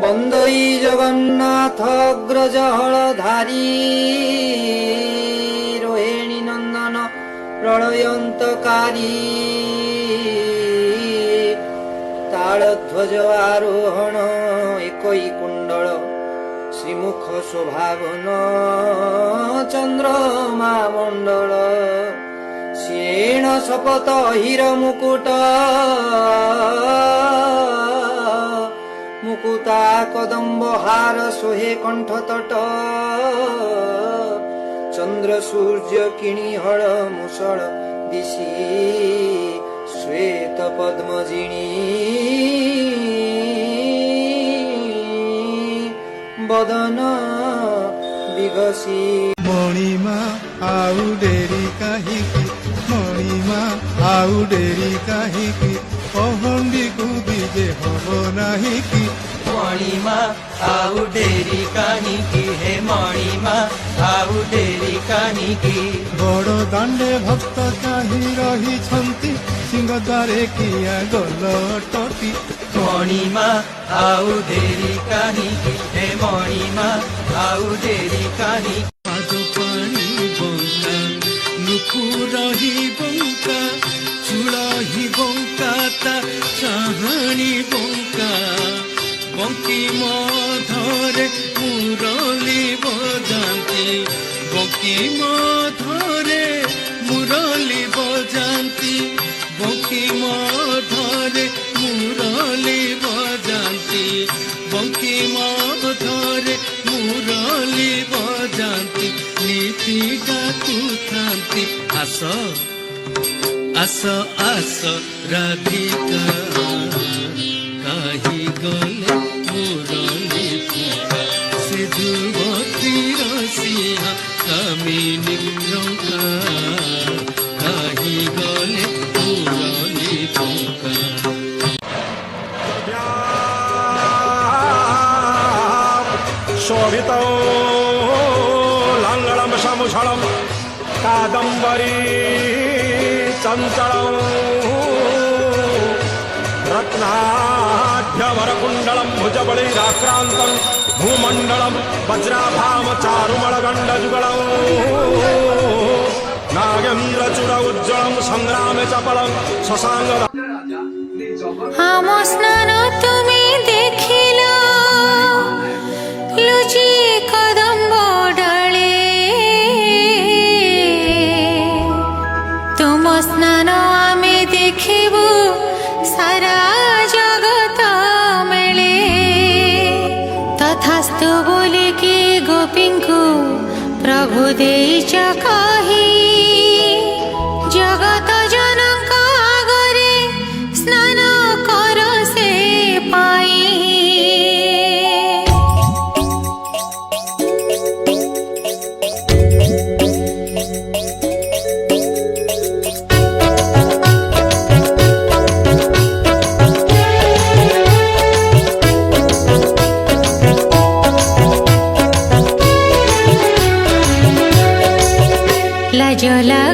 বন্দই জগন্নাথ অগ্রজ হলধারী রোহিণী নন্দন প্রলয়ন্তকারী তালধ্বজ আরোহণ একই কুণ্ডল শ্রীমুখ শোভাবন চন্দ্রমা মণ্ডল শ্রেণ শপথ হীর মুকুট মুকুতা কদম্ব হার সোহে কণ্ঠতট চন্দ্র সূর্য কিণী হল মুষল দিশি শ্বেত পদ্মজিনী বদন বিগসী মণিমা আউ ডেরি কাহিকি মণিমা আউ ডেরি কাহিকি পহଣ୍ଡିକୁ ବିଜେ ହବ ନାହିଁ କି ମଣିମା ଆଉ ଡେରି କାହିଁକି ହେ ମଣିମା ଆଉ ଡେରି କାହିଁକି ବଡ଼ ଦାଣ୍ଡେ ଭକ୍ତ କାହିଁ ରହିଛନ୍ତି ସିଂହଦ୍ୱାରେ କିଆ ଗଲ ଅଟକି ମଣିମା ଆଉ ଡେରି କାହିଁକି ହେ ମଣିମା ଆଉ ଡେରି କାହିଁକି ପାଦ ପାଣି ବଙ୍କା ନୁପୁର ହି ବଙ୍କା ଚୂଳ ହି ବଙ୍କା ତା ଚାହାଣୀ ବଙ୍କା ବଙ୍କିମ ଧରେ ମୁରଲି ବଜାନ୍ତି ବଙ୍କିମ ଧରେ ମୁରଲି ବଜାନ୍ତି ବଙ୍କିମ ଧରେ ମୁରଲି ବଜାନ୍ତି ବଙ୍କିମ ଧରେ ମୁରଲି ବଜାନ୍ତି ନୀତି ଡାକୁଥାନ୍ତି ଆସ ଆସ ଆସ ରାଧିକା କାହିଁ ଗଲେ ମୁରଲି ଫୁଙ୍କା ସେ ଯୁବତୀର ସିଂହା କାମିନୀ ରଙ୍କା କାହିଁ ଗଲେ ମୁରଲି ଫୁଙ୍କା शोभितौ लाङ्गलं समुषलं कादम्बरी चञ्चलौ रत्नाढ्यवरकुण्डलं भुजबलिराक्रान्तं भूमण्डलं वज्राभाम चारुमलगण्डजुगलौ नागेन्द्रचूड उज्ज्वलं संग्रामे चपलं शशाङ्ग आम स्नान তুমি দেখিল লুচি কদম্ব ডালে তুম স্নান আমি দেখিবু সারা জগত মেলে তথাস্তু বলিকি গোপীঙ্কু প্রভু ଦେଇଛ কহি জগত জনক আগরে স্নান কর সে পাই লাজ